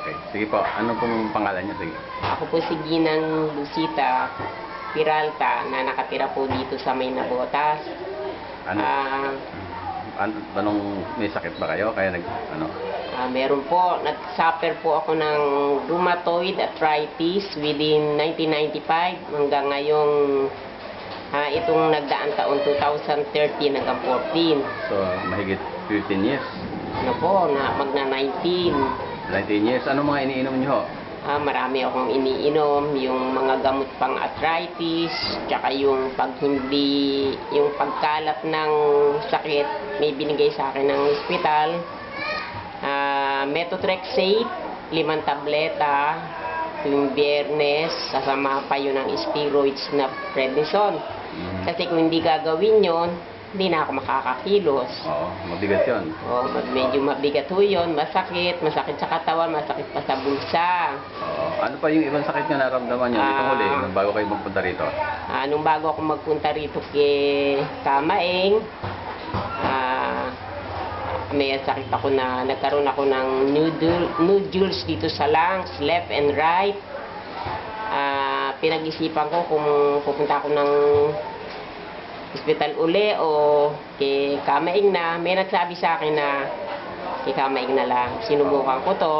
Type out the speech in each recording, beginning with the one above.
Okay. Sige po. Ano pong pangalan niyo? Sige. Ako po si Ginang Lucita Peralta na nakatira po dito sa May Nabotas. Ano? Anong may sakit ba kayo? Kaya Meron po, nag-suffer po ako ng rheumatoid arthritis within 1995 hanggang ngayong itong nagdaang taon 2013 hanggang 14. So, mahigit 15 years. Ano po, magna 19. 19 years. Ano mga iniinom niyo ho? Marami akong iniinom, yung mga gamot pang arthritis, tsaka yung yung pagkalat ng sakit, may binigay sa akin ng hospital. Methotrexate, 5 tableta, yung Biyernes, kasama pa yun ng steroids na prednisone. Kasi kung hindi gagawin yun, hindi na ako makakakilos. Oo, mabigat yun. Oo, medyo mabigat ho yun, masakit sa katawan, masakit pa sa bulsa. Oo. Ano pa yung ibang sakit nyo naramdaman nyo? Itong huli, nung bago kayo magpunta rito? Nung bago ako magpunta rito kay Kamaeng, may sakit ako na nagkaroon ako ng nodules dito sa lungs, left and right. Pinag-isipan ko kung pupunta ako ng hospital uli o kay Kamaeng na. May nagsabi sa akin na kay Kamaeng na lang. Sinubukan ko to.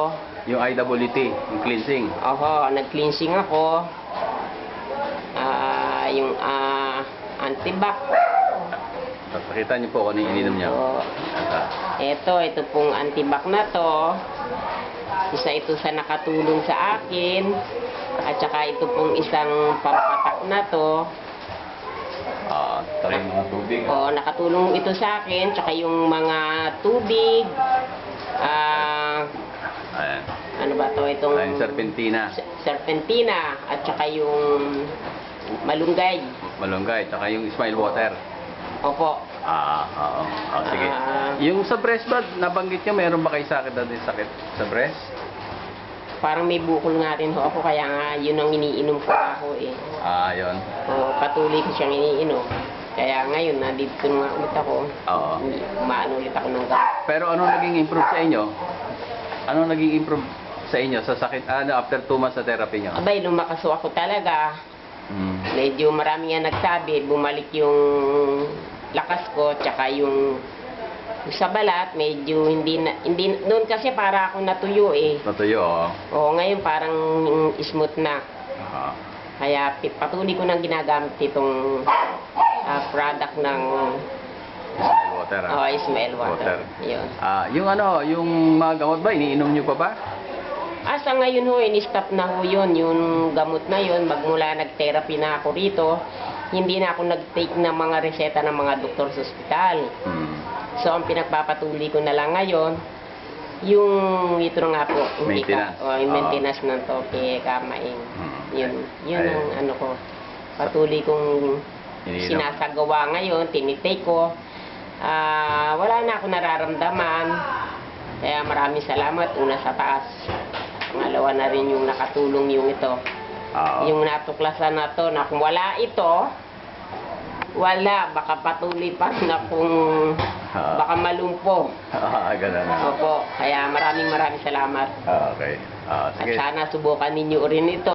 Yung IWT, yung cleansing. Nag-cleansing ako. Yung antibac. Pakita niyo po kung ano yung ininom niyo. Ito pong antibac na to. Isa ito sa nakatulong sa akin. At saka ito pong isang pampatak na to. Taring mga tubig. Nakatulong ito sa akin. Tsaka yung mga tubig. Ayan. Ano ba to? Itong Serpentina. Serpentina. At saka yung malunggay. Malunggay. Tsaka yung smile water. Opo. Sige. Yung sa breast ba, nabanggit nyo, mayroon ba kayo sakit sa breast? Parang may bukol nga rin ho ako, kaya nga yun ang iniinom ko ako eh. Yun. Patuloy ko siyang iniinom. Kaya ngayon, nandito nga ulit ako. Umaano ulit ako ng gamot. Pero ano naging improve sa inyo? Ano naging improve sa inyo sa sakit? After 2 months sa therapy nyo? Abay, lumakaso ako talaga. Medyo marami nga nagsabi, bumalik yung lakas ko, tsaka yung sa balat, medyo hindi noon kasi para ako natuyo eh. Natuyo, ngayon parang smooth na. Kaya patuloy ko nang ginagamit itong product ng smile water. Smile water. Yun. Yung mga gamot ba, iniinom nyo pa ba? Sa ngayon ho, in-stop na ho yun. Yung gamot na yun, magmula nag-therapy na ako rito, hindi na ako nag-take ng mga reseta ng mga doktor sa ospital. So, ang pinagpapatuloy ko na lang ngayon, yung ito nga po, maintenance. Yung maintenance ng to kay Kamaeng. Yun ang ano ko. Patuloy kong sinasagawa ngayon, tinitake ko. Wala na ako nararamdaman. Kaya maraming salamat. Una sa taas. Pangalawa na rin yung nakatulong yung ito. Yung natuklasan na to, na kung wala ito, wala, baka patuloy pa na kung baka malumpo. Ganun na. Opo, kaya maraming salamat. Okay. At Sige. sana subukan ninyo rin ito.